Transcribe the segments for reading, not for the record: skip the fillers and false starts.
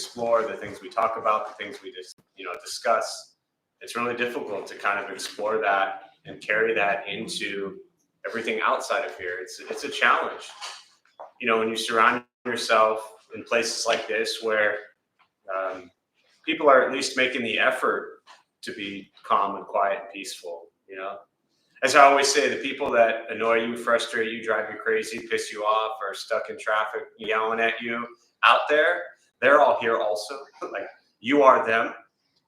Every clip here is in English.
explore, the things we talk about, the things we just, discuss. It's really difficult to kind of explore that and carry that into everything outside of here. It's a challenge. When you surround yourself in places like this where people are at least making the effort to be calm and quiet and peaceful, As I always say, the people that annoy you, frustrate you, drive you crazy, piss you off, are stuck in traffic yelling at you out there, they're all here also. Like, you are them.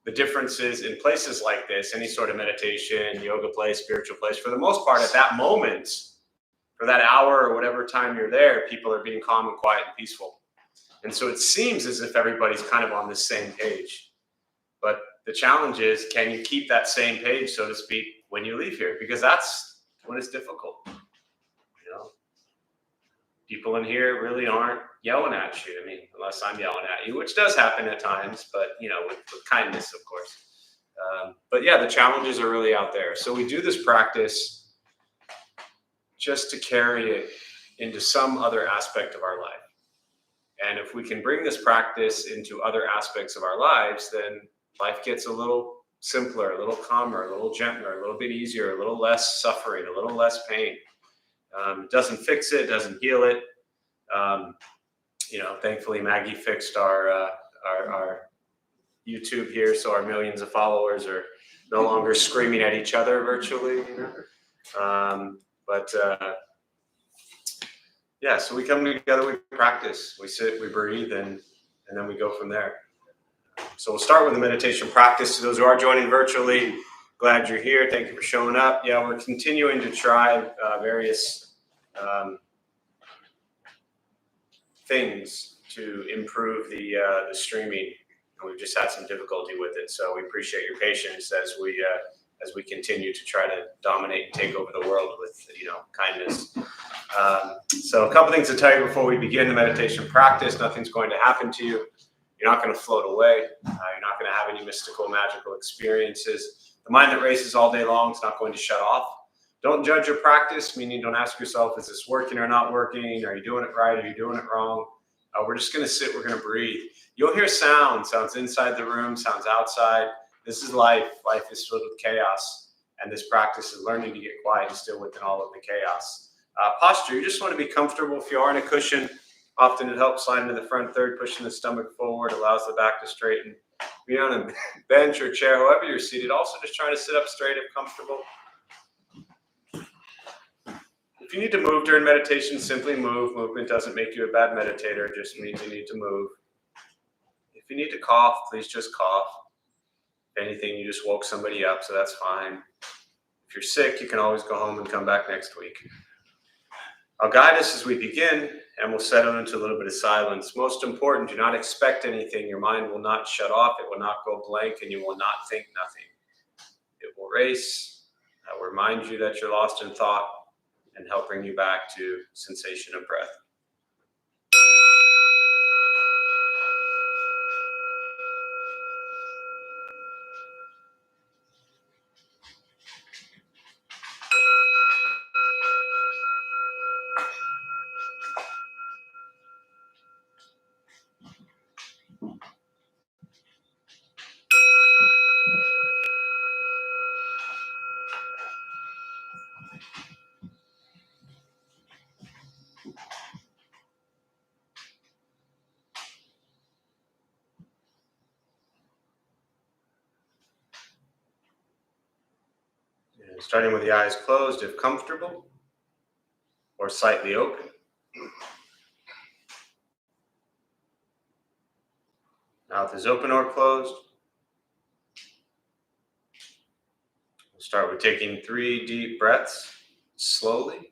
The difference is in places like this, any sort of meditation, yoga place, spiritual place, for the most part, at that moment, for that hour or whatever time you're there, people are being calm and quiet and peaceful. And so it seems as if everybody's kind of on the same page. But the challenge is, can you keep that same page, so to speak, when you leave here? Because that's when it's difficult. People in here really aren't yelling at you. I mean, unless I'm yelling at you, which does happen at times, but, with kindness, of course. But yeah, the challenges are really out there. So we do this practice just to carry it into some other aspect of our life. And if we can bring this practice into other aspects of our lives, then life gets a little simpler, a little calmer, a little gentler, a little bit easier, a little less suffering, a little less pain. It doesn't fix it, doesn't heal it. Thankfully Maggie fixed our YouTube here, so our millions of followers are no longer screaming at each other virtually. So we come together, we practice, we sit, we breathe, and then we go from there. So we'll start with the meditation practice. To those who are joining virtually, glad you're here. Thank you for showing up. Yeah, we're continuing to try various things to improve the streaming, and we've just had some difficulty with it. So we appreciate your patience as we continue to try to dominate and take over the world with kindness. So a couple things to tell you before we begin the meditation practice. Nothing's going to happen to you. You're not going to float away. You're not going to have any mystical, magical experiences. The mind that races all day long is not going to shut off. Don't judge your practice, meaning don't ask yourself, is this working or not working? Are you doing it right? Are you doing it wrong? We're just going to sit. We're going to breathe. You'll hear sounds inside the room, sounds outside. This is life. Life is filled with chaos. And this practice is learning to get quiet and still within all of the chaos. Posture, you just want to be comfortable. If you are in a cushion, often it helps slide into the front third, pushing the stomach forward, allows the back to straighten. Be on a bench or chair, however you're seated. Also just trying to sit up straight if comfortable. If you need to move during meditation, simply move. Movement doesn't make you a bad meditator, it just means you need to move. If you need to cough, please just cough. If anything, you just woke somebody up, so that's fine. If you're sick, you can always go home and come back next week. I'll guide us as we begin, and we'll settle into a little bit of silence. Most important, do not expect anything. Your mind will not shut off. It will not go blank, and you will not think nothing. It will race. I will remind you that you're lost in thought and help bring you back to sensation of breath. Starting with the eyes closed if comfortable, or slightly open. Mouth is open or closed. We'll start with taking 3 deep breaths slowly.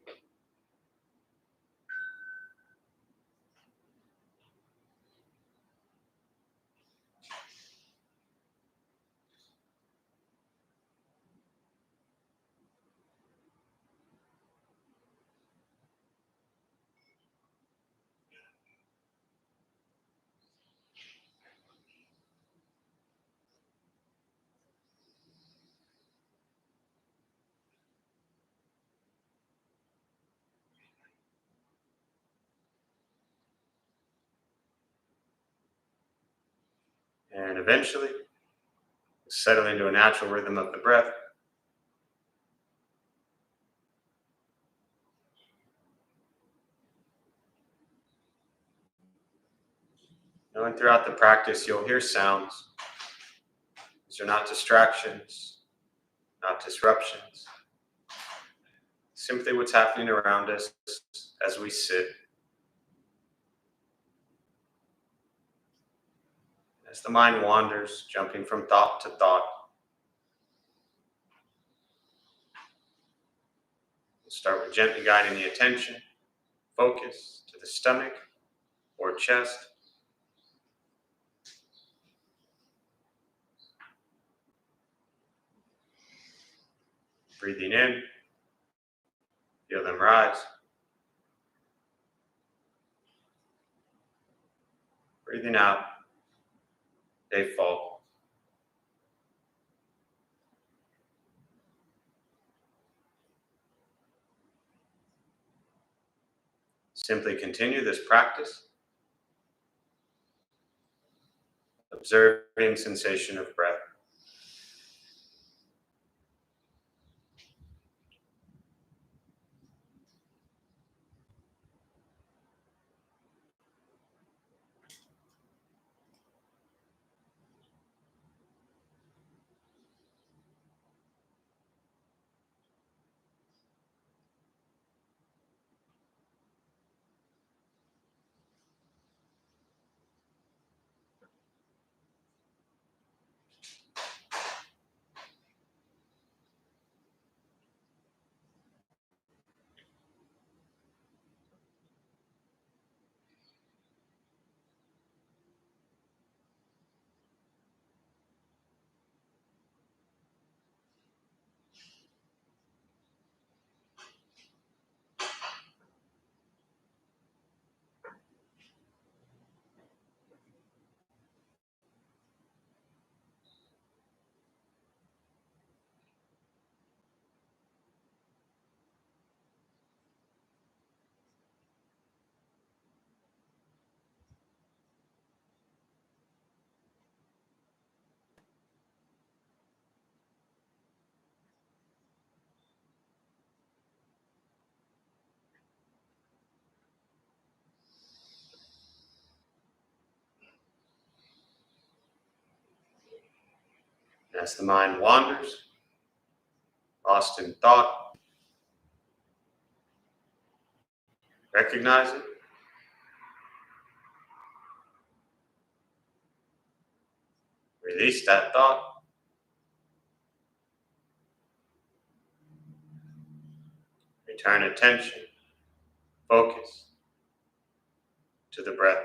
And eventually, settle into a natural rhythm of the breath. Knowing throughout the practice, you'll hear sounds. These are not distractions, not disruptions. Simply what's happening around us as we sit. As the mind wanders, jumping from thought to thought, we'll start with gently guiding the attention, focus to the stomach or chest. Breathing in, feel them rise. Breathing out, they fall. Simply continue this practice, observing sensation of breath. As the mind wanders, lost in thought, recognize it. Release that thought. Return attention, focus to the breath.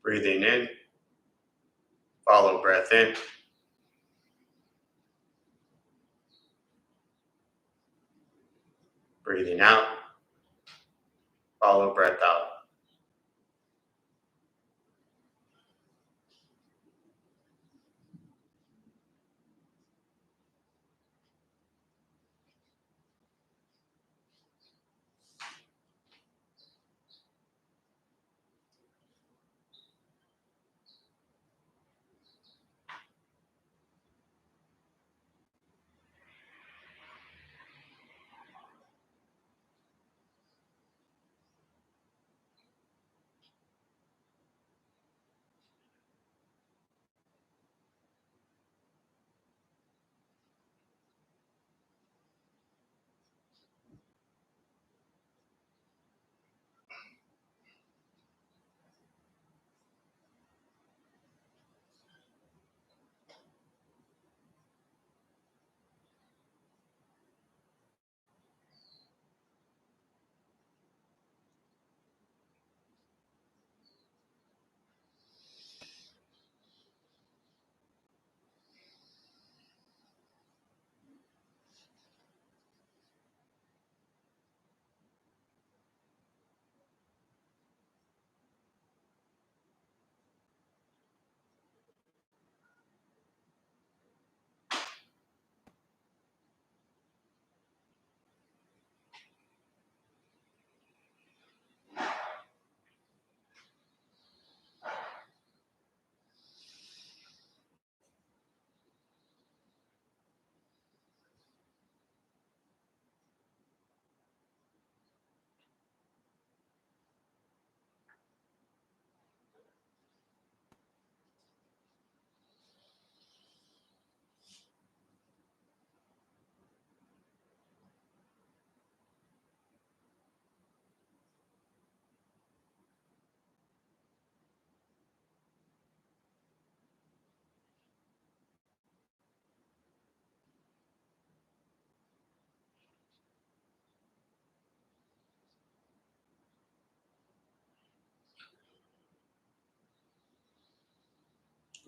Breathing in, follow breath in. Breathing out, follow breath out.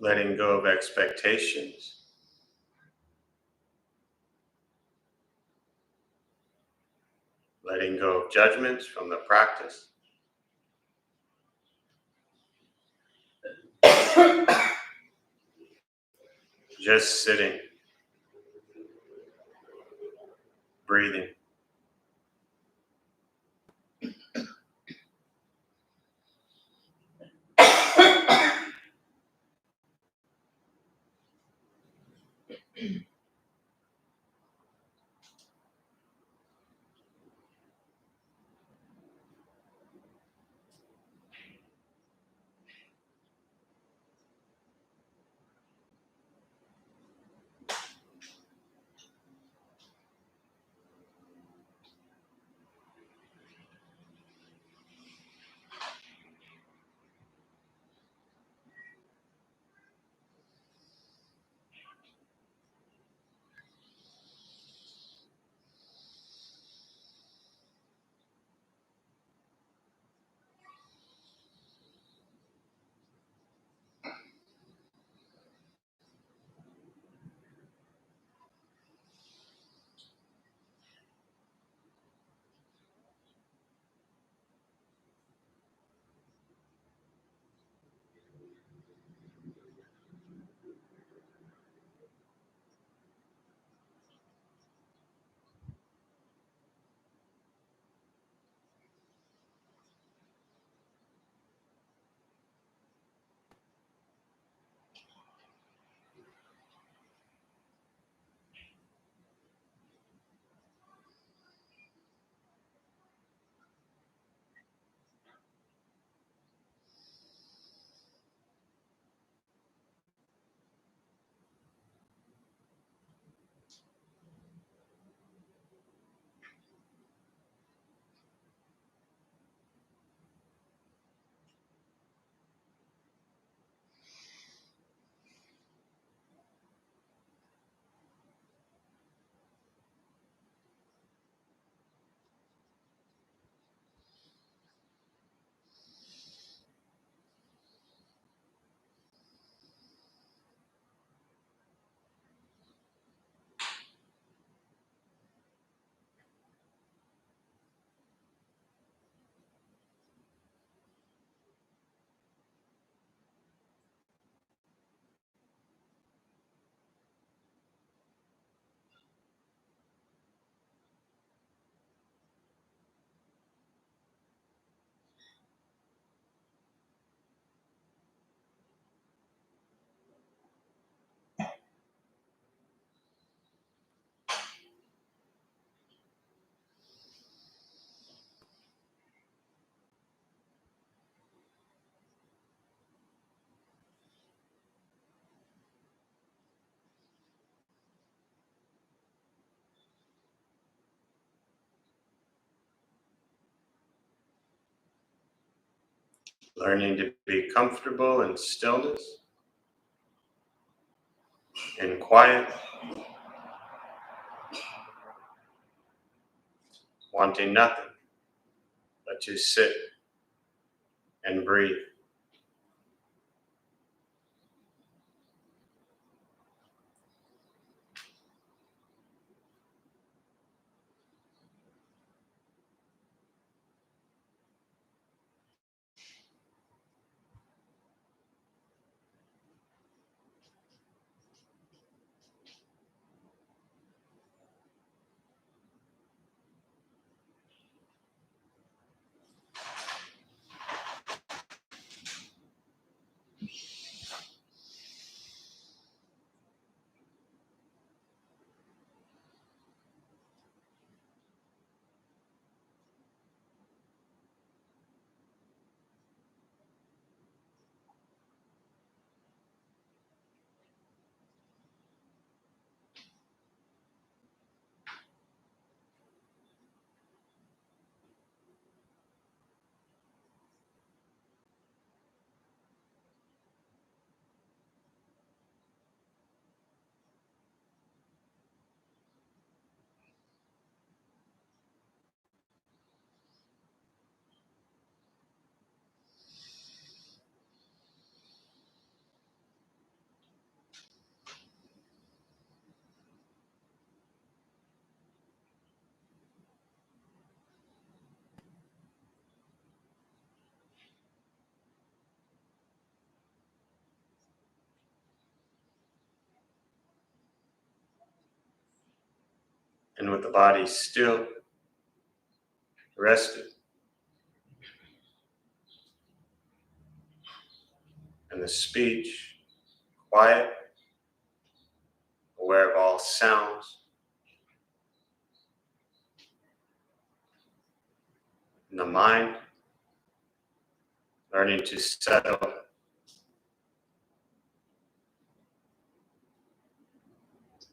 Letting go of expectations. Letting go of judgments from the practice. Just sitting, breathing. Learning to be comfortable in stillness, in quiet, wanting nothing but to sit and breathe. And with the body still, rested, and the speech quiet, aware of all sounds, and the mind learning to settle,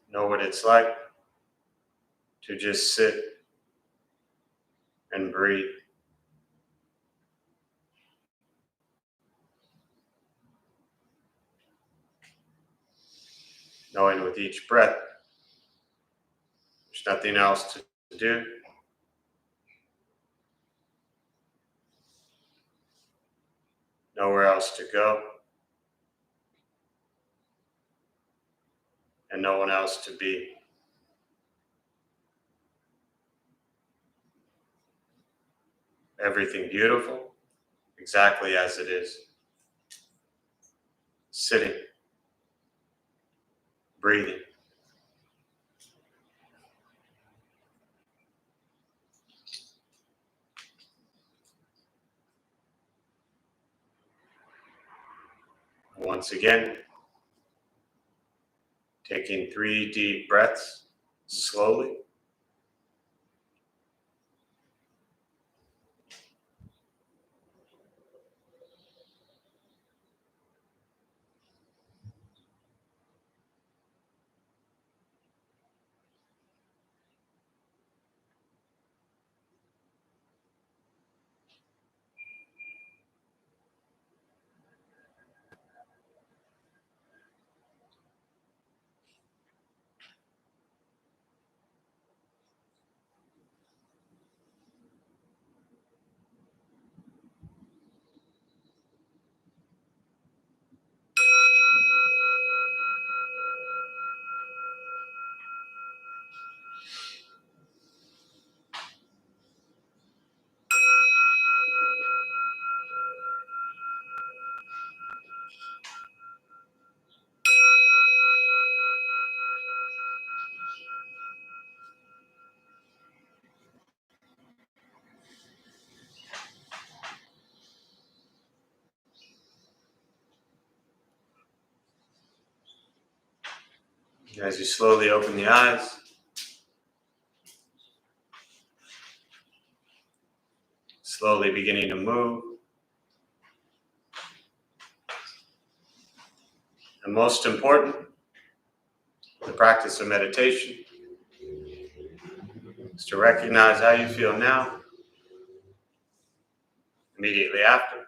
know what it's like to just sit and breathe. Knowing with each breath, there's nothing else to do. Nowhere else to go. And no one else to be. Everything beautiful, exactly as it is. Sitting, breathing. Once again, taking 3 deep breaths slowly. As you slowly open the eyes, slowly beginning to move. And most important, the practice of meditation is to recognize how you feel now, immediately after,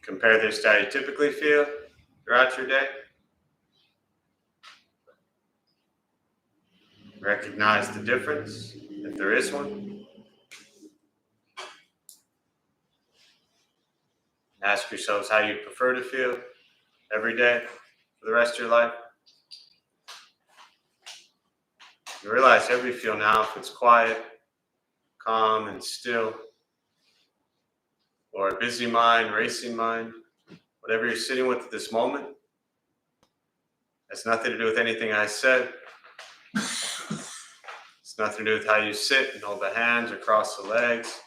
Compare this to how you typically feel throughout your day. Recognize the difference, if there is one. Ask yourselves how you prefer to feel every day for the rest of your life. You realize however you feel now, if it's quiet, calm, and still, or a busy mind, racing mind, whatever you're sitting with at this moment, has nothing to do with anything I said. It's nothing to do with how you sit and hold the hands or cross the legs.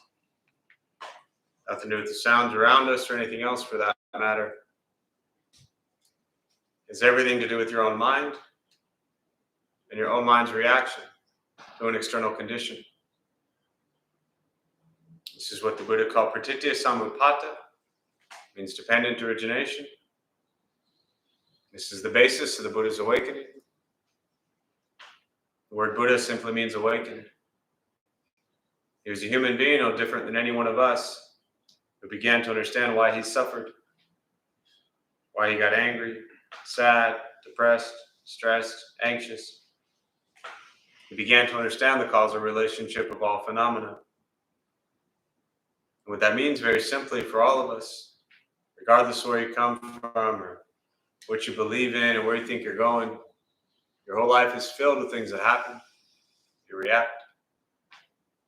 Nothing to do with the sounds around us or anything else for that matter. It's everything to do with your own mind and your own mind's reaction to an external condition. This is what the Buddha called pratitya samutpata, means dependent origination. This is the basis of the Buddha's awakening. The word Buddha simply means awakened. He was a human being, no different than any one of us, who began to understand why he suffered, why he got angry, sad, depressed, stressed, anxious. He began to understand the causal relationship of all phenomena. And what that means, very simply, for all of us, regardless of where you come from or what you believe in or where you think you're going, your whole life is filled with things that happen. You react.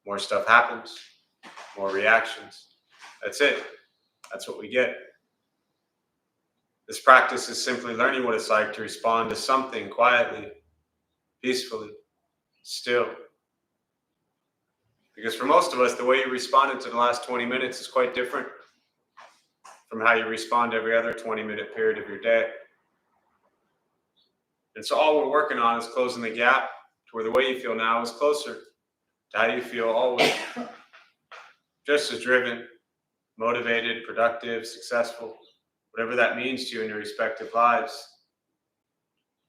More stuff happens. More reactions. That's it. That's what we get. This practice is simply learning what it's like to respond to something quietly, peacefully, still. Because for most of us, the way you responded to the last 20 minutes is quite different from how you respond to every other 20-minute period of your day. And so all we're working on is closing the gap to where the way you feel now is closer to how you feel always. Just as driven, motivated, productive, successful, whatever that means to you in your respective lives.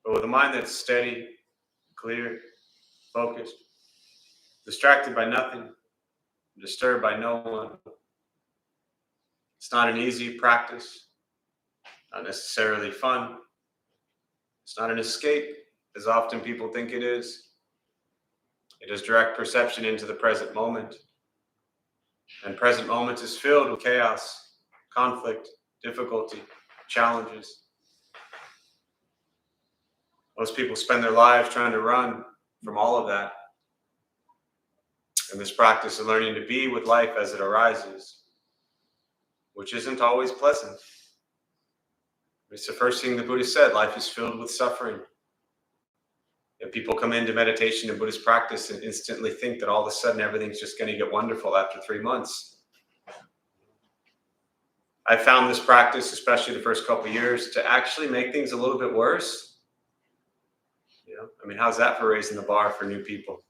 But with a mind that's steady, clear, focused, distracted by nothing, disturbed by no one. It's not an easy practice, not necessarily fun. It's not an escape, as often people think it is. It is direct perception into the present moment. And present moment is filled with chaos, conflict, difficulty, challenges. Most people spend their lives trying to run from all of that. And this practice of learning to be with life as it arises, which isn't always pleasant. It's the first thing the Buddha said, life is filled with suffering. And people come into meditation and Buddhist practice and instantly think that all of a sudden everything's just going to get wonderful after 3 months. I found this practice, especially the first couple of years, to actually make things a little bit worse. You know, I mean, how's that for raising the bar for new people?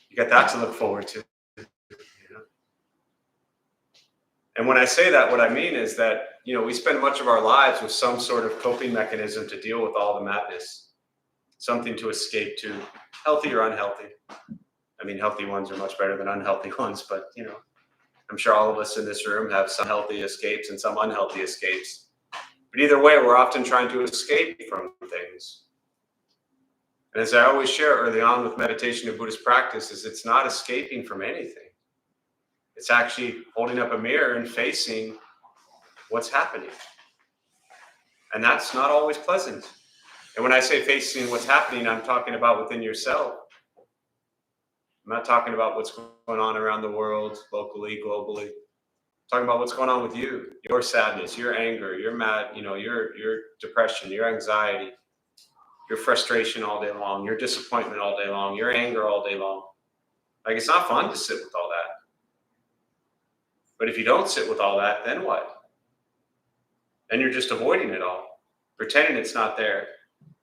You got that to look forward to. You know? And when I say that, what I mean is that, you know, we spend much of our lives with some sort of coping mechanism to deal with all the madness, something to escape to, healthy or unhealthy. I mean, healthy ones are much better than unhealthy ones, but, you know, I'm sure all of us in this room have some healthy escapes and some unhealthy escapes. But either way, we're often trying to escape from things. And as I always share early on with meditation and Buddhist practice, is it's not escaping from anything. It's actually holding up a mirror and facing what's happening. And that's not always pleasant. And when I say facing what's happening, I'm talking about within yourself. I'm not talking about what's going on around the world, locally, globally. I'm talking about what's going on with you, your sadness, your anger, your mad, you know, your depression, your anxiety, your frustration all day long, your disappointment all day long, your anger all day long. Like, it's not fun to sit with all that. But if you don't sit with all that, then what? Then you're just avoiding it all, pretending it's not there,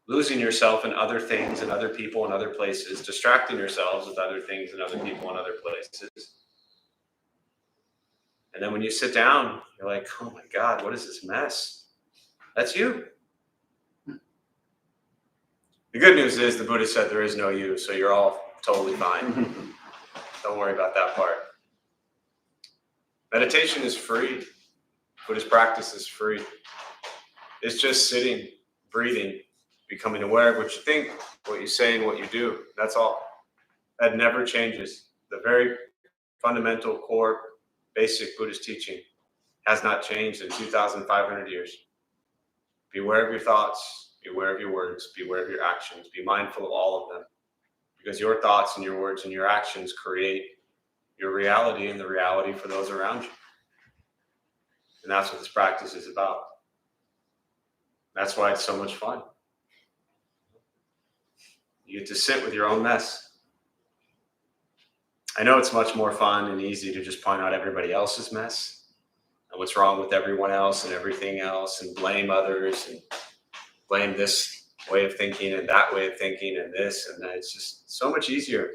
losing yourself in other things and other people and other places, distracting yourselves with other things and other people and other places. And then when you sit down, you're like, oh my God, what is this mess? That's you. The good news is the Buddha said there is no you, so you're all totally fine. Don't worry about that part. Meditation is free. Buddhist practice is free. It's just sitting, breathing, becoming aware of what you think, what you say, and what you do. That's all. That never changes. The very fundamental, core, basic Buddhist teaching has not changed in 2,500 years. Be aware of your thoughts, be aware of your words, be aware of your actions, be mindful of all of them. Because your thoughts and your words and your actions create your reality and the reality for those around you. And that's what this practice is about. That's why it's so much fun. You get to sit with your own mess. I know it's much more fun and easy to just point out everybody else's mess and what's wrong with everyone else and everything else and blame others and blame this way of thinking and that way of thinking and this and that. It's just so much easier.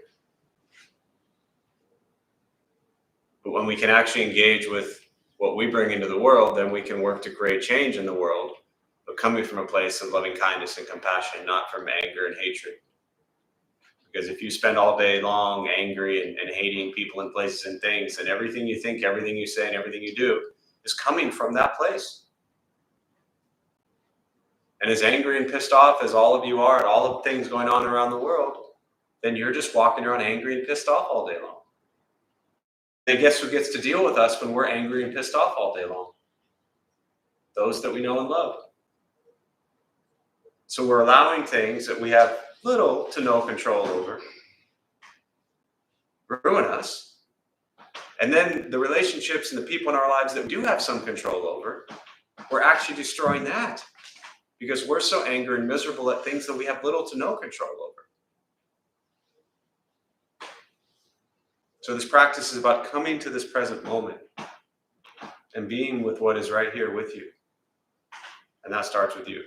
But when we can actually engage with what we bring into the world, then we can work to create change in the world, but coming from a place of loving kindness and compassion, not from anger and hatred. Because if you spend all day long angry and hating people and places and things, and everything you think, everything you say, and everything you do is coming from that place. And as angry and pissed off as all of you are at all of the things going on around the world, then you're just walking around angry and pissed off all day long. And guess who gets to deal with us when we're angry and pissed off all day long? Those that we know and love. So we're allowing things that we have little to no control over ruin us. And then the relationships and the people in our lives that we do have some control over, we're actually destroying that because we're so angry and miserable at things that we have little to no control over. So this practice is about coming to this present moment and being with what is right here with you. And that starts with you.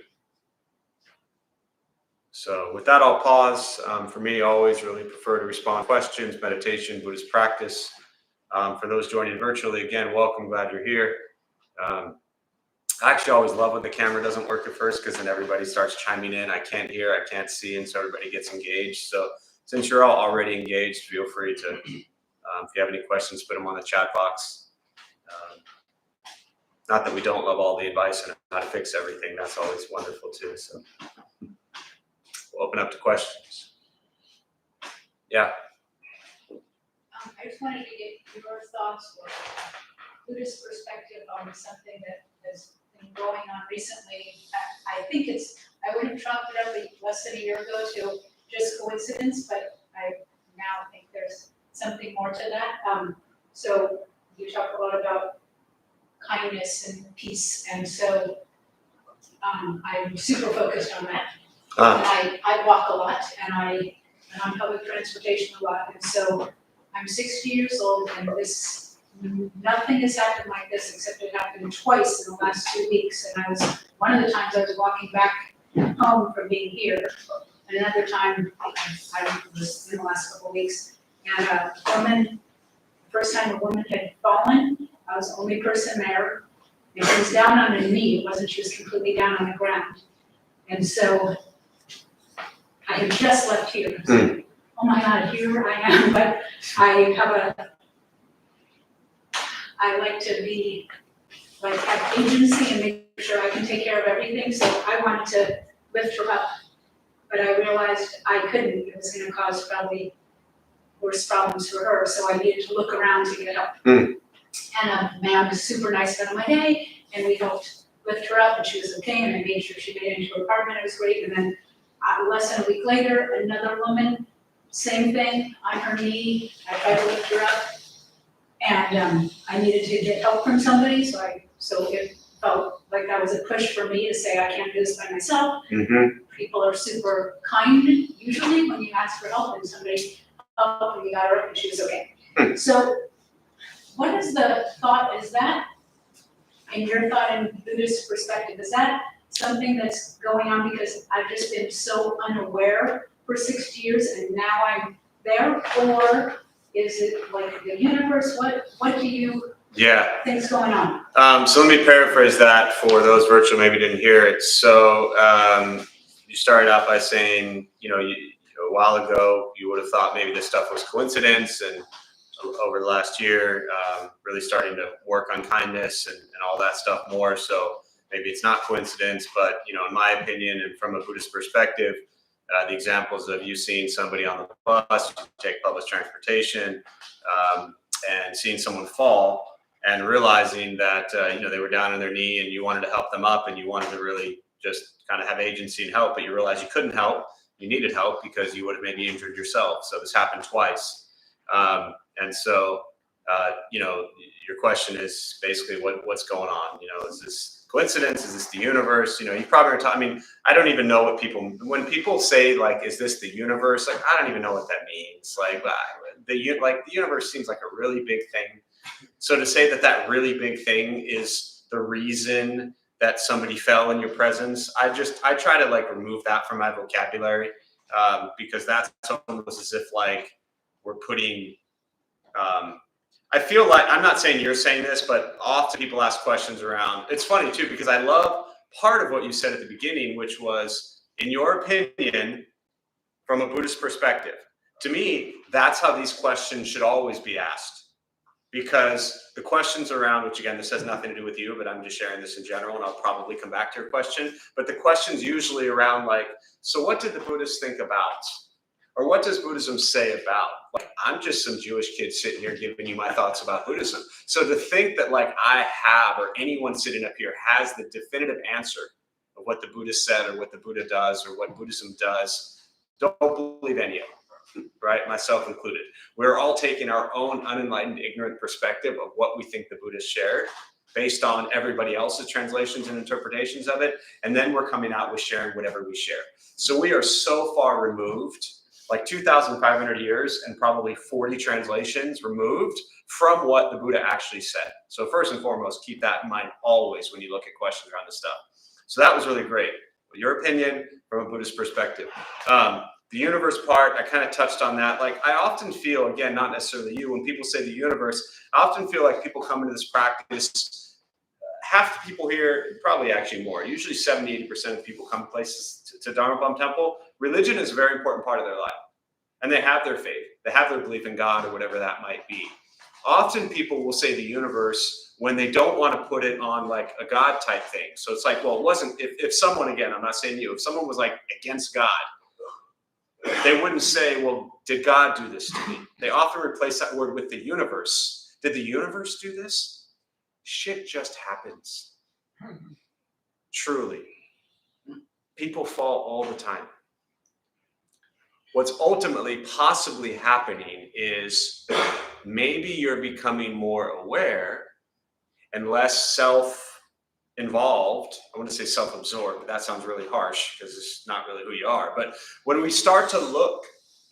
So with that, I'll pause. For me, I always really prefer to respond to questions, meditation, Buddhist practice. For those joining virtually, again, welcome, glad you're here. I actually always love when the camera doesn't work at first because then everybody starts chiming in. I can't hear, I can't see, and so everybody gets engaged. So since you're all already engaged, feel free to, if you have any questions, put them on the chat box. Not that we don't love all the advice on how to fix everything. That's always wonderful too. So we'll open up to questions. Yeah. I just wanted to get your thoughts or Buddhist perspective on something that has been going on recently. I think I would have chalked it up less than a year ago to just coincidence, but I now think there's something more to that. So you talk a lot about kindness and peace, and so I'm super focused on that. And I walk a lot, and I'm on public transportation a lot, and so I'm 60 years old, and nothing has happened like this except it happened twice in the last 2 weeks. And one of the times I was walking back home from being here, and another time I was in the last couple of weeks, and a woman, first time a woman had fallen, I was the only person there, and she was down on her knee. It wasn't she was completely down on the ground, and so I had just left here. So, oh my God, here I am, but I like to be, like, have agency and make sure I can take care of everything, so I wanted to lift her up, but I realized I couldn't. It was gonna cause probably worse problems for her, so I needed to look around to get help. And a man was super nice about my day, and we helped lift her up, and she was okay, and I made sure she made it into her apartment. It was great. And then less than a week later, another woman, same thing, on her knee. I tried to lift her up, and I needed to get help from somebody, so it felt like that was a push for me to say I can't do this by myself. People are super kind usually when you ask for help, and somebody helped and we got her up and she was okay. So what is the thought, is that, in your thought and Buddhist perspective, is that something that's going on because I've just been so unaware for 60 years and now I'm there, or is it like the universe? What do you think's going on? So let me paraphrase that for those virtual maybe didn't hear it. So you started out by saying, a while ago you would have thought maybe this stuff was coincidence and over the last year, really starting to work on kindness and all that stuff more. So maybe it's not coincidence, but in my opinion, and from a Buddhist perspective, the examples of you seeing somebody on the bus, take public transportation, and seeing someone fall and realizing that they were down on their knee and you wanted to help them up and you wanted to really just kind of have agency and help, but you realized you couldn't help. You needed help because you would have maybe injured yourself. So this happened twice. And so, your question is basically what's going on? Is this coincidence? Is this the universe? You probably are talking, I don't even know when people say like, is this the universe? Like, I don't even know what that means. Like the universe seems like a really big thing. So to say that really big thing is the reason that somebody fell in your presence, I try to like remove that from my vocabulary, because that's almost as if like we're putting, I feel like, I'm not saying you're saying this, but often people ask questions around, it's funny too, because I love part of what you said at the beginning, which was, in your opinion, from a Buddhist perspective. To me, that's how these questions should always be asked. Because the questions around, which again, this has nothing to do with you, but I'm just sharing this in general, and I'll probably come back to your question. But the question's usually around like, so what did the Buddhists think about? Or what does Buddhism say about? Like, I'm just some Jewish kid sitting here giving you my thoughts about Buddhism. So to think that like I have, or anyone sitting up here has the definitive answer of what the Buddha said or what the Buddha does or what Buddhism does, don't believe any of them, right? Myself included. We're all taking our own unenlightened, ignorant perspective of what we think the Buddha shared based on everybody else's translations and interpretations of it. And then we're coming out with sharing whatever we share. So we are so far removed, like 2,500 years and probably 40 translations removed from what the Buddha actually said. So first and foremost, keep that in mind always when you look at questions around this stuff. So that was really great. Your opinion from a Buddhist perspective. The universe part, I kind of touched on that. Like, I often feel, again, not necessarily you, when people say the universe, I often feel like people come into this practice, half the people here, probably actually more, usually 70, 80% of people come places to Dharma Bum Temple. Religion is a very important part of their life. And they have their faith. They have their belief in God or whatever that might be. Often people will say the universe when they don't want to put it on like a God type thing. So it's like, well, it wasn't, if someone, again, I'm not saying you, if someone was like against God, they wouldn't say, well, did God do this to me? They often replace that word with the universe. Did the universe do this? Shit just happens. Truly. People fall all the time. What's ultimately possibly happening is maybe you're becoming more aware and less self-involved. I want to say self-absorbed, but that sounds really harsh because it's not really who you are. But when we start to look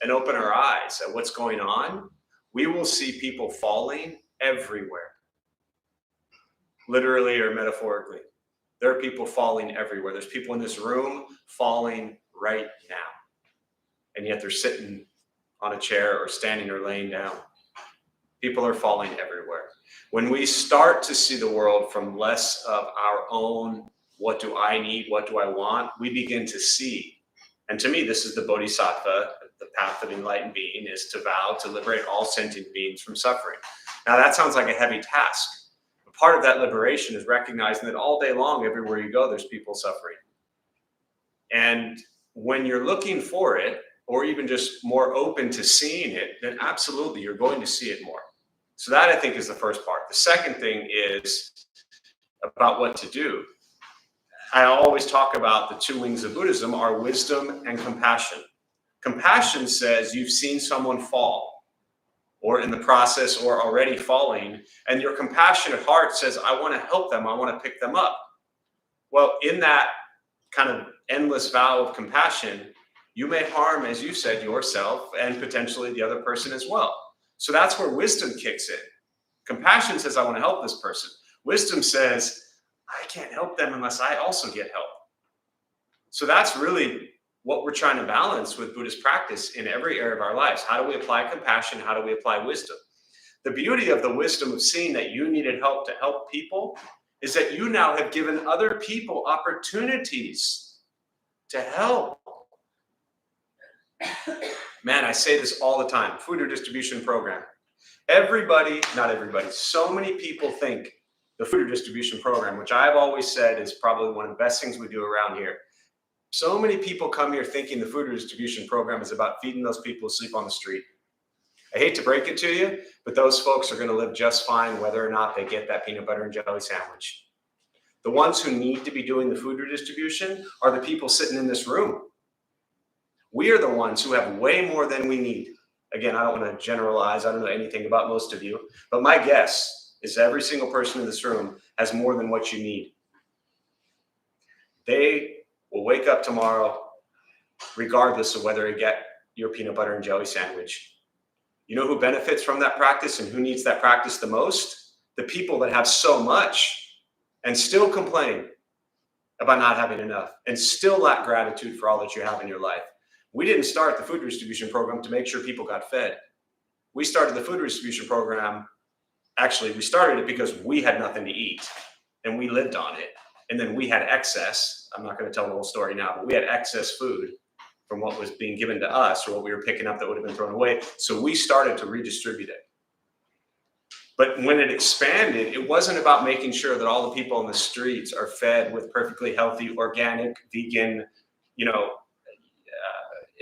and open our eyes at what's going on, we will see people falling everywhere, literally or metaphorically. There are people falling everywhere. There's people in this room falling right now. And yet they're sitting on a chair or standing or laying down. People are falling everywhere. When we start to see the world from less of our own, what do I need, what do I want, we begin to see. And to me, this is the Bodhisattva, the path of enlightened being, is to vow to liberate all sentient beings from suffering. Now that sounds like a heavy task. But part of that liberation is recognizing that all day long, everywhere you go, there's people suffering. And when you're looking for it, or even just more open to seeing it, then absolutely you're going to see it more. So that, I think, is the first part. The second thing is about what to do. I always talk about the two wings of Buddhism are wisdom and compassion. Compassion says you've seen someone fall, or in the process, or already falling, and your compassionate heart says, I want to help them, I want to pick them up. Well, in that kind of endless vow of compassion, you may harm, as you said, yourself and potentially the other person as well. So that's where wisdom kicks in. Compassion says, I want to help this person. Wisdom says, I can't help them unless I also get help. So that's really what we're trying to balance with Buddhist practice in every area of our lives. How do we apply compassion? How do we apply wisdom? The beauty of the wisdom of seeing that you needed help to help people is that you now have given other people opportunities to help. Man, I say this all the time. Food or distribution program. Everybody, not everybody, so many people think the food distribution program, which I've always said is probably one of the best things we do around here. So many people come here thinking the food distribution program is about feeding those people who sleep on the street. I hate to break it to you, but those folks are going to live just fine whether or not they get that peanut butter and jelly sandwich. The ones who need to be doing the food redistribution are the people sitting in this room. We are the ones who have way more than we need. Again, I don't want to generalize. I don't know anything about most of you, but my guess is every single person in this room has more than what you need. They will wake up tomorrow regardless of whether they get your peanut butter and jelly sandwich. You know who benefits from that practice and who needs that practice the most? The people that have so much and still complain about not having enough and still lack gratitude for all that you have in your life. We didn't start the food distribution program to make sure people got fed. We started the food distribution program, actually, we started it because we had nothing to eat and we lived on it. And then we had excess. I'm not going to tell the whole story now, but we had excess food from what was being given to us or what we were picking up that would have been thrown away. So we started to redistribute it. But when it expanded, it wasn't about making sure that all the people on the streets are fed with perfectly healthy, organic, vegan,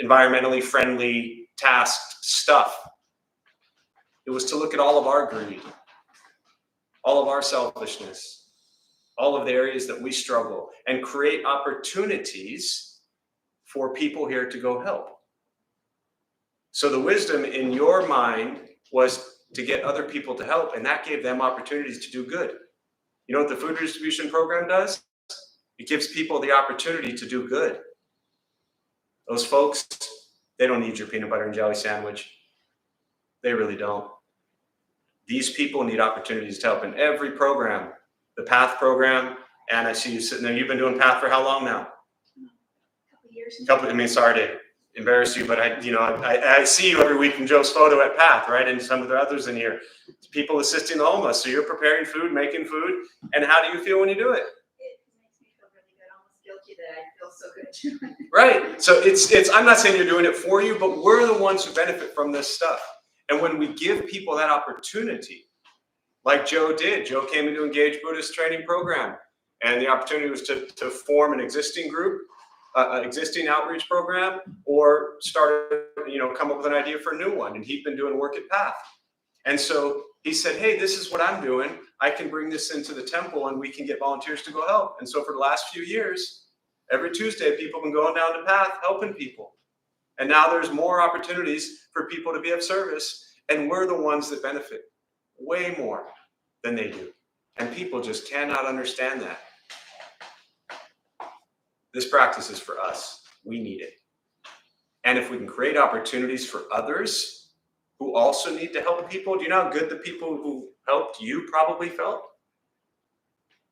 environmentally friendly, tasked stuff. It was to look at all of our greed, all of our selfishness, all of the areas that we struggle, and create opportunities for people here to go help. So the wisdom in your mind was to get other people to help, and that gave them opportunities to do good. You know what the food distribution program does? It gives people the opportunity to do good. Those folks, they don't need your peanut butter and jelly sandwich. They really don't. These people need opportunities to help in every program. The Path program, and I see you sitting there. You've been doing Path for how long now? Sorry to embarrass you, but I see you every week in Joe's photo at Path, right? And some of the others in here. People assisting the homeless. So you're preparing food, making food. And how do you feel when you do it? It makes me feel really good. Almost guilty that I feel so good doing it. Right. So it's I'm not saying you're doing it for you, but we're the ones who benefit from this stuff. And when we give people that opportunity, like Joe did, Joe came into Engaged Buddhist training program, and the opportunity was to form an existing group, existing outreach program, or come up with an idea for a new one. And he'd been doing work at Path. And so he said, hey, this is what I'm doing. I can bring this into the temple and we can get volunteers to go help. And so for the last few years, every Tuesday, people have been going down to Path helping people. And now there's more opportunities for people to be of service. And we're the ones that benefit way more than they do. And people just cannot understand that. This practice is for us. We need it. And if we can create opportunities for others who also need to help people, do you know how good the people who helped you probably felt?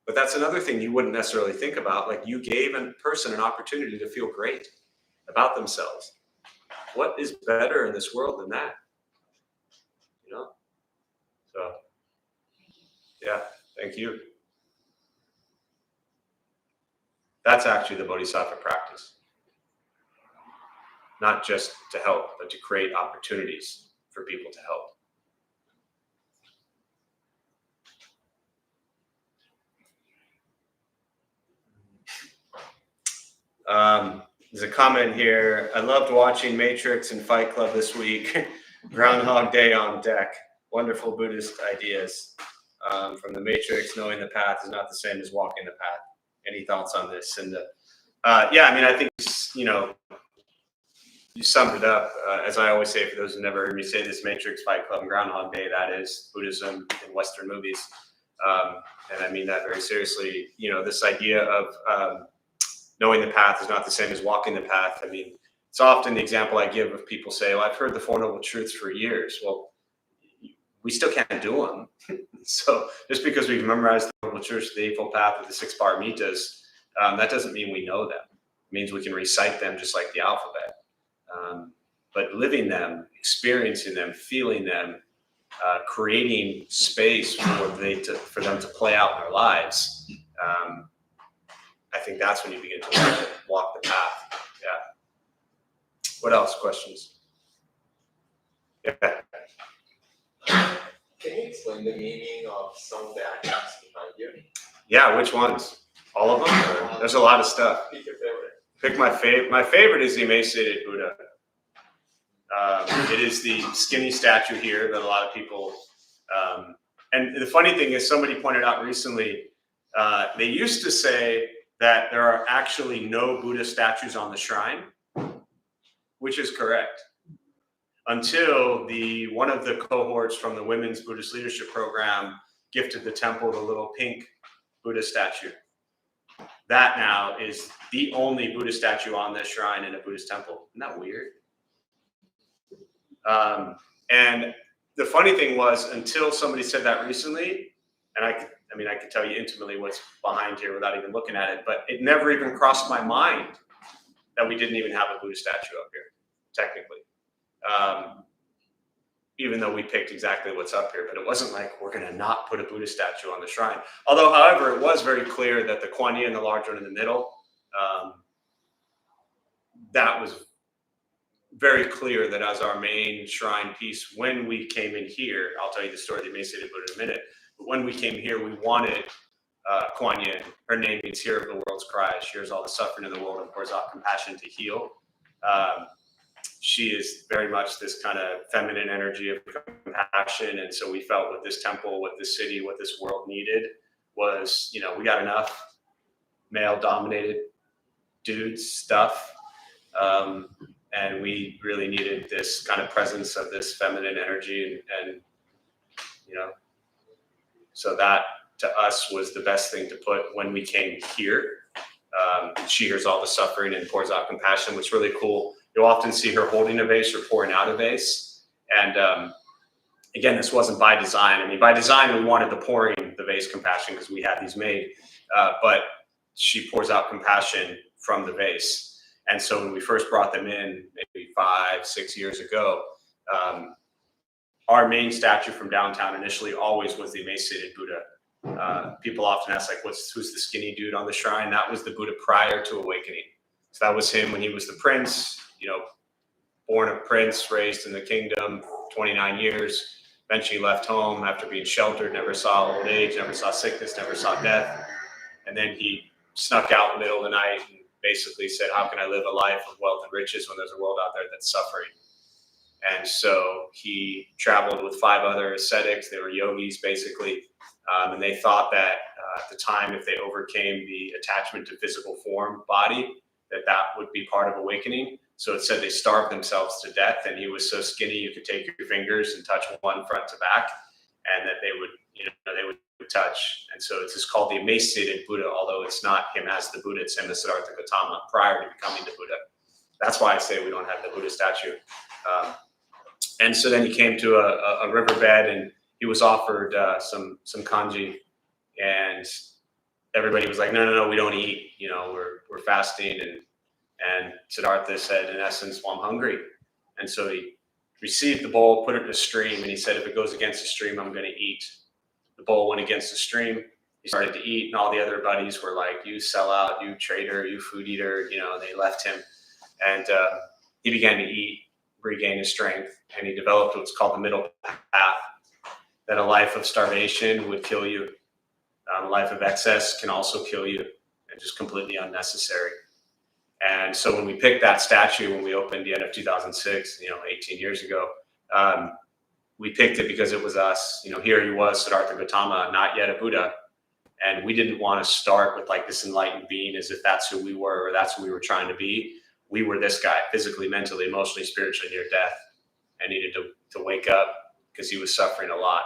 But that's another thing you wouldn't necessarily think about. Like, you gave a person an opportunity to feel great about themselves. What is better in this world than that? So, yeah, thank you. That's actually the Bodhisattva practice. Not just to help, but to create opportunities for people to help. There's a comment here. I loved watching Matrix and Fight Club this week. Groundhog Day on deck. Wonderful Buddhist ideas. From the Matrix, knowing the path is not the same as walking the path. Any thoughts on this? And I think, you summed it up. As I always say, for those who never heard me say this, Matrix, Fight Club, and Groundhog Day, that is Buddhism in Western movies. And I mean that very seriously. This idea of knowing the path is not the same as walking the path. I mean, it's often the example I give of people say, well, I've heard the Four Noble Truths for years. Well, we still can't do them. So just because we've memorized the Noble Truths, the Eightfold Path, or the six Paramitas, that doesn't mean we know them. It means we can recite them just like the alphabet. But living them, experiencing them, feeling them, creating space for them to play out in their lives, I think that's when you begin to walk the path. Yeah. What else? Questions? Yeah. explain the meaning of some of the icons behind you? Yeah, which ones? All of them? Or there's a lot of stuff. Pick your favorite. Pick my favorite. My favorite is the emaciated Buddha. It is the skinny statue here that a lot of people. And the funny thing is, somebody pointed out recently, they used to say that there are actually no Buddha statues on the shrine, which is correct. Until one of the cohorts from the Women's Buddhist Leadership Program gifted the temple the little pink Buddha statue. That now is the only Buddha statue on this shrine in a Buddhist temple. Isn't that weird? And the funny thing was, until somebody said that recently, and I could tell you intimately what's behind here without even looking at it, but it never even crossed my mind that we didn't even have a Buddha statue up here, technically. Even though we picked exactly what's up here, but it wasn't like we're going to not put a Buddha statue on the shrine. Although, however, it was very clear that the Kuan Yin, the large one in the middle, that was very clear that as our main shrine piece, when we came in here, I'll tell you the story of the emaciated Buddha in a minute, but when we came here, we wanted Kuan Yin. Her name means hearer of the world's cries. She hears all the suffering of the world and pours out compassion to heal. She is very much this kind of feminine energy of compassion. And so we felt what this temple, what this city, what this world needed was, we got enough male-dominated dudes stuff. And we really needed this kind of presence of this feminine energy. And so that to us was the best thing to put when we came here. She hears all the suffering and pours out compassion, which is really cool. You'll often see her holding a vase or pouring out a vase. And again, this wasn't by design. I mean, by design, we wanted the pouring the vase compassion because we had these made. But she pours out compassion from the vase. And so when we first brought them in, maybe 5-6 years ago, our main statue from downtown initially always was the emaciated Buddha. People often ask, like, who's the skinny dude on the shrine? That was the Buddha prior to awakening. So that was him when he was the prince, born a prince, raised in the kingdom, 29 years, eventually left home after being sheltered, never saw old age, never saw sickness, never saw death. And then he snuck out in the middle of the night and basically said, how can I live a life of wealth and riches when there's a world out there that's suffering? And so he traveled with 5 other ascetics. They were yogis, basically. And they thought that at the time, if they overcame the attachment to physical form, body, that would be part of awakening. So it said they starved themselves to death, and he was so skinny you could take your fingers and touch one front to back, and that they would touch. And so it's just called the emaciated Buddha, although it's not him as the Buddha, it's him as Siddhartha Gautama prior to becoming the Buddha. That's why I say we don't have the Buddha statue. And so then he came to a riverbed, and he was offered some kanji, and everybody was like, no, we don't eat. We're fasting. And Siddhartha said, in essence, well, I'm hungry. And so he received the bowl, put it in a stream, and he said, if it goes against the stream, I'm going to eat. The bowl went against the stream. He started to eat, and all the other buddies were like, you sellout, you traitor, you food eater. They left him. And he began to eat, regain his strength, and he developed what's called the middle path, that a life of starvation would kill you. A life of excess can also kill you, and just completely unnecessary. And so when we picked that statue, when we opened the end of 2006, 18 years ago, we picked it because it was us. Here he was, Siddhartha Gautama, not yet a Buddha. And we didn't want to start with like this enlightened being as if that's who we were or that's who we were trying to be. We were this guy, physically, mentally, emotionally, spiritually near death, and needed to wake up because he was suffering a lot.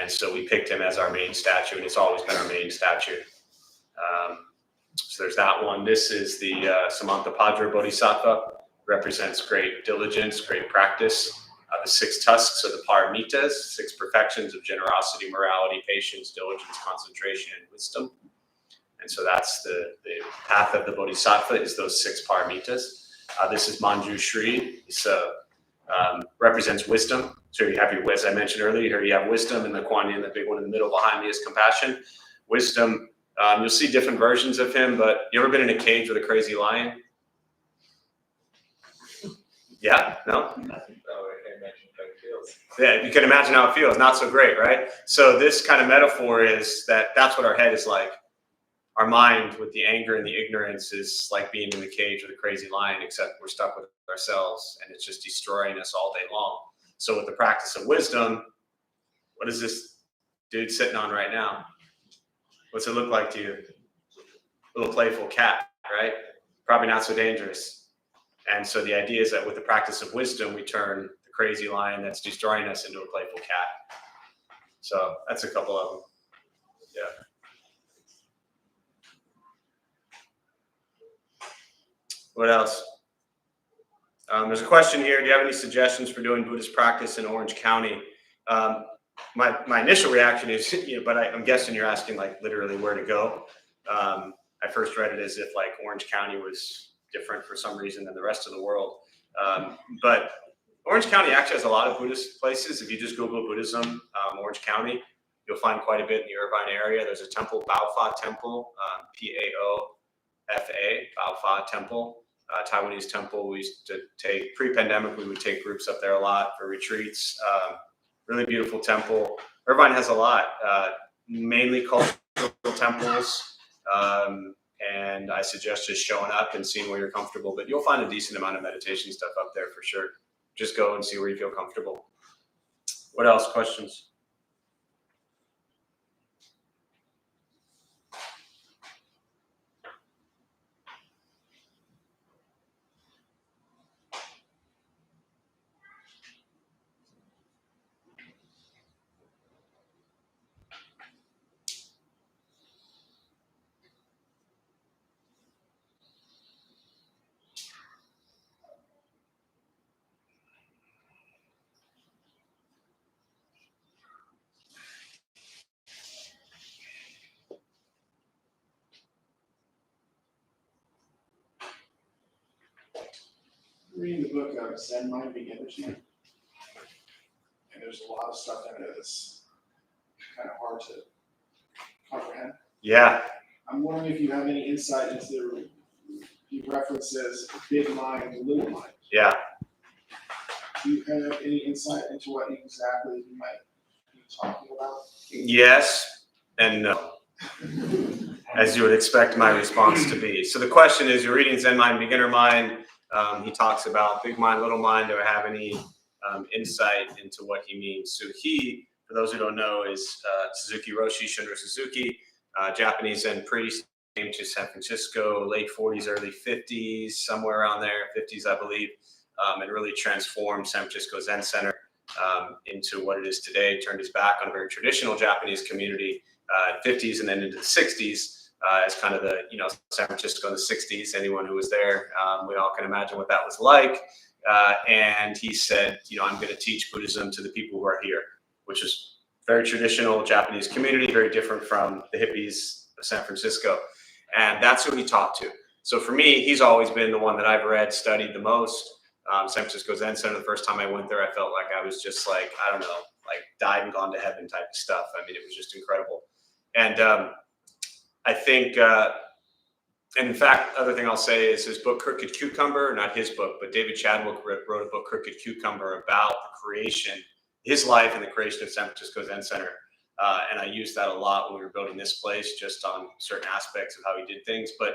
And so we picked him as our main statue, and it's always been our main statue. So there's that one. This is the Samantabhadra Bodhisattva. Represents great diligence, great practice. The 6 tusks are the Paramitas, 6 perfections of generosity, morality, patience, diligence, concentration, and wisdom. And so that's the path of the Bodhisattva is those 6 Paramitas. This is Manju Shri. This represents wisdom. So you have as I mentioned earlier, here you have wisdom, and the Kuan Yin, the big one in the middle behind me, is compassion. Wisdom, you'll see different versions of him, but you ever been in a cage with a crazy lion? Yeah? No? I mentioned feels. Yeah, you can imagine how it feels. Not so great, right? So this kind of metaphor is that's what our head is like. Our mind with the anger and the ignorance is like being in the cage with a crazy lion, except we're stuck with ourselves and it's just destroying us all day long. So with the practice of wisdom, what is this dude sitting on right now? What's it look like to you? A little playful cat, right? Probably not so dangerous. And so the idea is that with the practice of wisdom, we turn the crazy lion that's destroying us into a playful cat. So that's a couple of them. Yeah. What else? There's a question here. Do you have any suggestions for doing Buddhist practice in Orange County? My initial reaction is, but I'm guessing you're asking like literally where to go. I first read it as if like Orange County was different for some reason than the rest of the world. But Orange County actually has a lot of Buddhist places. If you just Google Buddhism, Orange County, you'll find quite a bit in the Irvine area. There's a temple, Baofa Temple, P-A-O-F-A, Baofa Temple. Taiwanese temple. We used to take, pre-pandemic, we would take groups up there a lot for retreats. Really beautiful temple. Irvine has a lot, mainly cultural temples. And I suggest just showing up and seeing where you're comfortable, but you'll find a decent amount of meditation stuff up there for sure. Just go and see where you feel comfortable. What else? Questions? Reading the book Zen Mind Beginner's Mind, and there's a lot of stuff in it that's kind of hard to comprehend. Yeah. I'm wondering if you have any insight into the references big mind, little mind. Yeah. Do you have any insight into what exactly you might be talking about? Yes and no, as you would expect my response to be. So the question is, you're reading Zen Mind, Beginner Mind. He talks about big mind, little mind. Do I have any insight into what he means? So he, for those who don't know, is Suzuki Roshi Shunro Suzuki, Japanese Zen priest, came to San Francisco, late 40s, early 50s, somewhere around there, 50s, I believe, and really transformed San Francisco Zen Center into what it is today. Turned his back on a very traditional Japanese community in the 50s and then into the 60s. As kind of the, San Francisco in the 60s, anyone who was there, we all can imagine what that was like. And he said, I'm going to teach Buddhism to the people who are here, which is very traditional Japanese community, very different from the hippies of San Francisco. And that's who he taught to. So for me, he's always been the one that I've read, studied the most. San Francisco Zen Center, the first time I went there, I felt like I was just like, I don't know, like died and gone to heaven type of stuff. I mean, it was just incredible. And I think, and in fact, other thing I'll say is his book, Crooked Cucumber, not his book, but David Chadwick wrote a book, Crooked Cucumber, about the creation, his life and the creation of San Francisco Zen Center. And I used that a lot when we were building this place, just on certain aspects of how he did things. But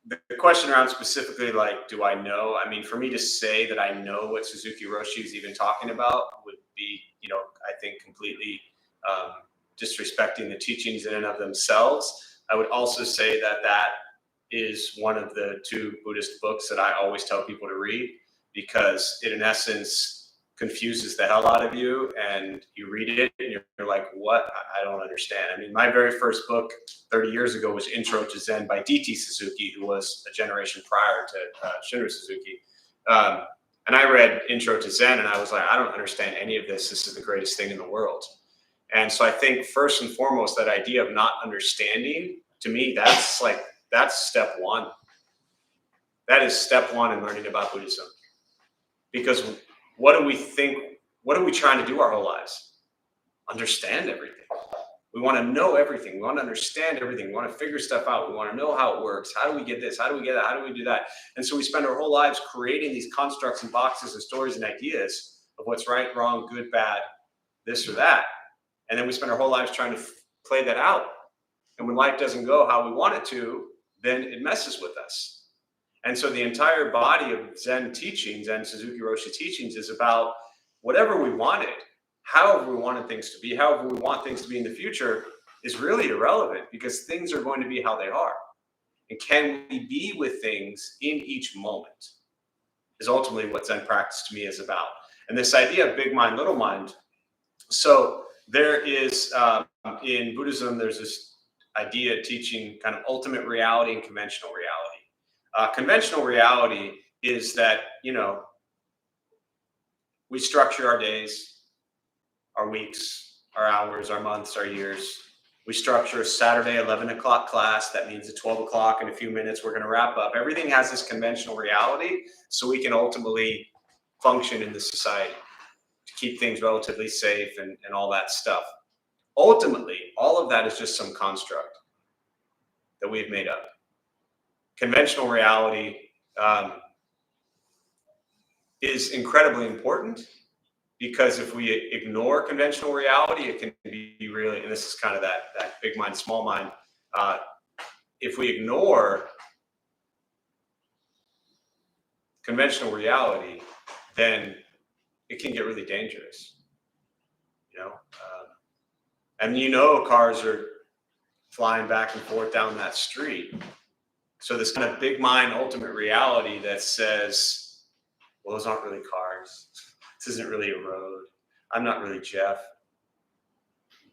the question around specifically, like, do I know? I mean, for me to say that I know what Suzuki Roshi is even talking about would be, I think completely disrespecting the teachings in and of themselves. I would also say that that is one of the two Buddhist books that I always tell people to read, because it in essence confuses the hell out of you, and you read it and you're like, what? I don't understand. I mean, my very first book 30 years ago was Intro to Zen by D.T. Suzuki, who was a generation prior to Shunro Suzuki. And I read Intro to Zen and I was like, I don't understand any of this. This is the greatest thing in the world. And so I think first and foremost, that idea of not understanding, to me, that's step one. That is step one in learning about Buddhism. Because what do we think, what are we trying to do our whole lives? Understand everything. We want to know everything. We want to understand everything. We want to figure stuff out. We want to know how it works. How do we get this? How do we get that? How do we do that? And so we spend our whole lives creating these constructs and boxes and stories and ideas of what's right, wrong, good, bad, this or that. And then we spend our whole lives trying to play that out. And when life doesn't go how we want it to, then it messes with us. And so the entire body of Zen teachings and Suzuki Roshi teachings is about whatever we wanted, however we wanted things to be, however we want things to be in the future is really irrelevant, because things are going to be how they are. And can we be with things in each moment is ultimately what Zen practice to me is about. And this idea of big mind, little mind. So there is, in Buddhism, there's this idea teaching kind of ultimate reality and conventional reality. Conventional reality is that, we structure our days, our weeks, our hours, our months, our years. We structure a Saturday 11 o'clock class. That means at 12 o'clock in a few minutes, we're going to wrap up. Everything has this conventional reality so we can ultimately function in the society to keep things relatively safe and all that stuff. Ultimately, all of that is just some construct that we've made up. Conventional reality is incredibly important, because if we ignore conventional reality, it can be really, and this is kind of that big mind, small mind. If we ignore conventional reality, then it can get really dangerous, and cars are flying back and forth down that street. So this kind of big mind ultimate reality that says, well, those aren't really cars. This isn't really a road. I'm not really Jeff.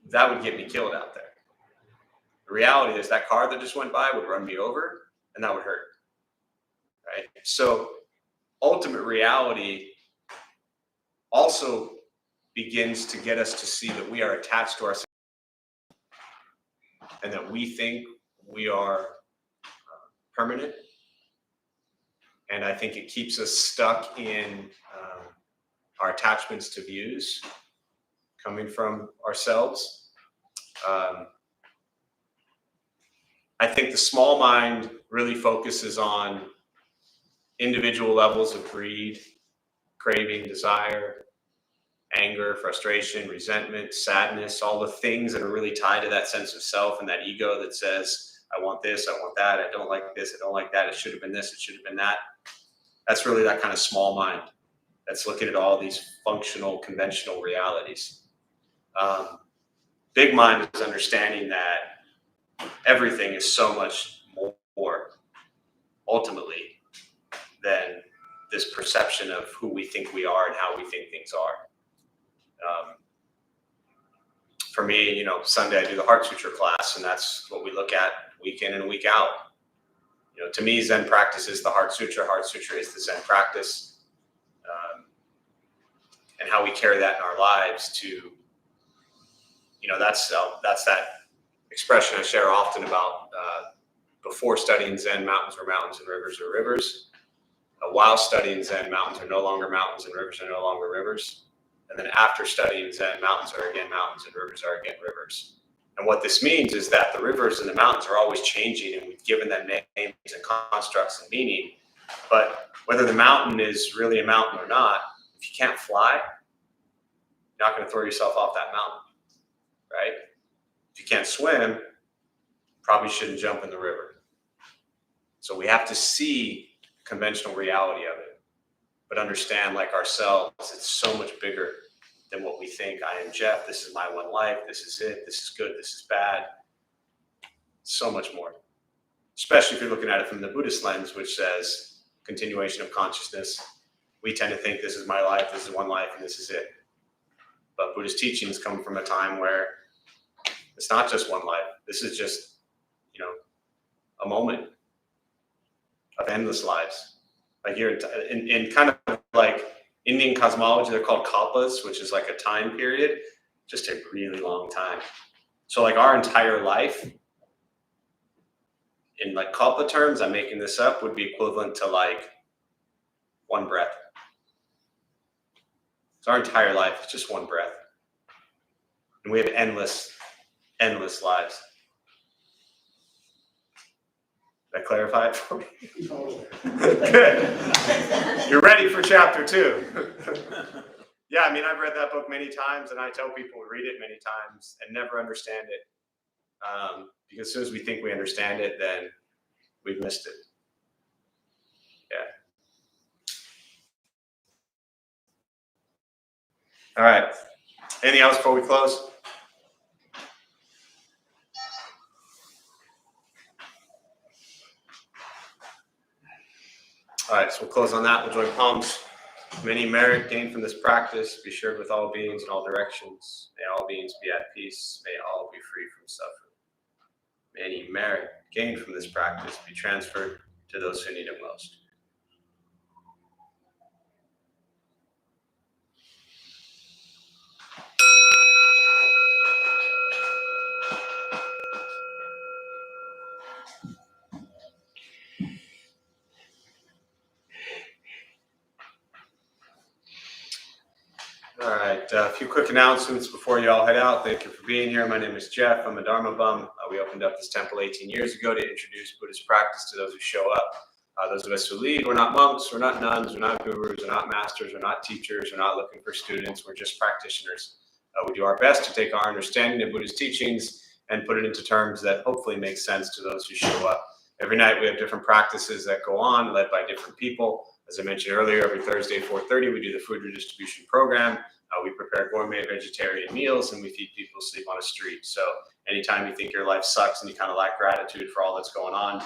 That would get me killed out there. The reality is that car that just went by would run me over, and that would hurt, right? So ultimate reality also begins to get us to see that we are attached to ourselves, and that we think we are permanent. And I think it keeps us stuck in our attachments to views coming from ourselves. I think the small mind really focuses on individual levels of greed, craving, desire, anger, frustration, resentment, sadness, all the things that are really tied to that sense of self and that ego that says, I want this, I want that, I don't like this, I don't like that, it should have been this, it should have been that. That's really that kind of small mind that's looking at all these functional, conventional realities. Big mind is understanding that everything is so much more, ultimately, than this perception of who we think we are and how we think things are. For me, Sunday I do the Heart Sutra class, and that's what we look at week in and week out. To me, Zen practice is the Heart Sutra. Heart Sutra is the Zen practice. And how we carry that in our lives to, that's that expression I share often about before studying Zen, mountains were mountains and rivers are rivers. While studying Zen, mountains are no longer mountains and rivers are no longer rivers. And then after studying Zen, mountains are again mountains and rivers are again rivers. And what this means is that the rivers and the mountains are always changing, and we've given them names and constructs and meaning. But whether the mountain is really a mountain or not, if you can't fly, you're not going to throw yourself off that mountain, right? If you can't swim, probably shouldn't jump in the river. So we have to see conventional reality of it, but understand, like ourselves, it's so much bigger than what we think. I am Jeff, this is my one life, this is it, this is good, this is bad. So much more. Especially if you're looking at it from the Buddhist lens, which says continuation of consciousness. We tend to think this is my life, this is one life, and this is it. But Buddhist teachings come from a time where it's not just one life. This is just, a moment of endless lives. Like you're in kind of like Indian cosmology, they're called kalpas, which is like a time period, just a really long time. So like our entire life, in like kalpa terms, I'm making this up, would be equivalent to like one breath. So our entire life is just one breath. And we have endless lives. Did I clarify it for you? Good. You're ready for chapter 2. Yeah, I mean, I've read that book many times, and I tell people to read it many times and never understand it. Because as soon as we think we understand it, then we've missed it. Yeah. All right. Anything else before we close? All right, so we'll close on that. We'll join palms. Many merit gained from this practice be shared with all beings in all directions. May all beings be at peace. May all be free from suffering. May any merit gained from this practice be transferred to those who need it most. All right, a few quick announcements before you all head out. Thank you for being here. My name is Jeff. I'm a Dharma Bum. We opened up this temple 18 years ago to introduce Buddhist practice to those who show up. Those of us who lead, we're not monks, we're not nuns, we're not gurus, we're not masters, we're not teachers, we're not looking for students, we're just practitioners. We do our best to take our understanding of Buddhist teachings and put it into terms that hopefully make sense to those who show up. Every night we have different practices that go on, led by different people. As I mentioned earlier, every Thursday, 4:30, we do the food redistribution program. We prepare gourmet vegetarian meals, and we feed people who sleep on a street. So anytime you think your life sucks and you kind of lack gratitude for all that's going on,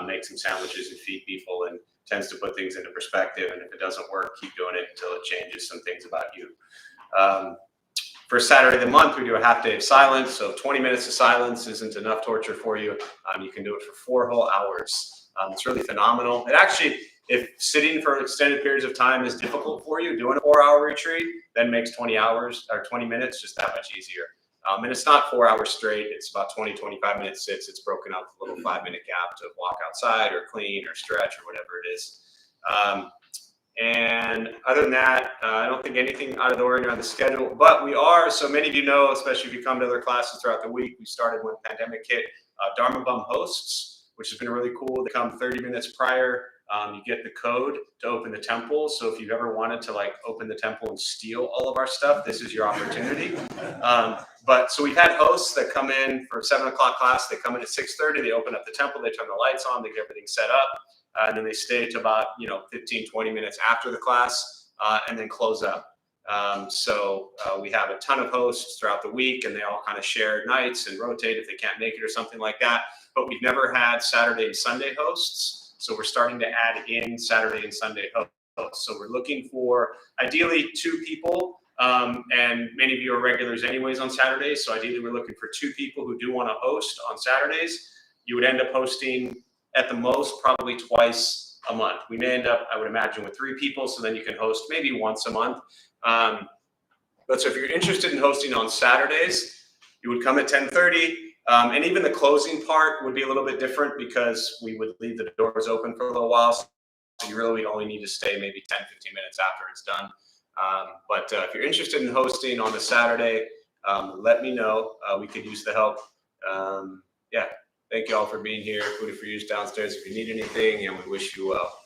make some sandwiches and feed people, and tends to put things into perspective. And if it doesn't work, keep doing it until it changes some things about you. First Saturday of the month, we do a half day of silence. So 20 minutes of silence isn't enough torture for you. You can do it for 4 whole hours. It's really phenomenal. It actually, if sitting for extended periods of time is difficult for you, doing a 4-hour retreat then makes 20 hours or 20 minutes just that much easier. And it's not 4 hours straight. It's about 20, 25 minute sits. It's broken up with a little 5-minute gap to walk outside or clean or stretch or whatever it is. And other than that, I don't think anything out of the ordinary on the schedule, but we are, so many of you know, especially if you come to other classes throughout the week, we started when the pandemic hit, Dharma Bum hosts, which has been really cool. They come 30 minutes prior. You get the code to open the temple. So if you've ever wanted to like open the temple and steal all of our stuff, this is your opportunity. But so we've had hosts that come in for a 7 o'clock class. They come in at 6:30. They open up the temple. They turn the lights on. They get everything set up. And then they stay to about 15, 20 minutes after the class and then close up. So we have a ton of hosts throughout the week, and they all kind of share nights and rotate if they can't make it or something like that. But we've never had Saturday and Sunday hosts. So we're starting to add in Saturday and Sunday hosts. So we're looking for ideally 2 people. And many of you are regulars anyways on Saturdays. So ideally we're looking for 2 people who do want to host on Saturdays. You would end up hosting at the most probably twice a month. We may end up, I would imagine, with 3 people. So then you can host maybe once a month. But so if you're interested in hosting on Saturdays, you would come at 10:30. And even the closing part would be a little bit different because we would leave the doors open for a little while. So you really only need to stay maybe 10, 15 minutes after it's done. But if you're interested in hosting on a Saturday, let me know. We could use the help. Yeah, thank you all for being here. Food for you is downstairs if you need anything, and we wish you well.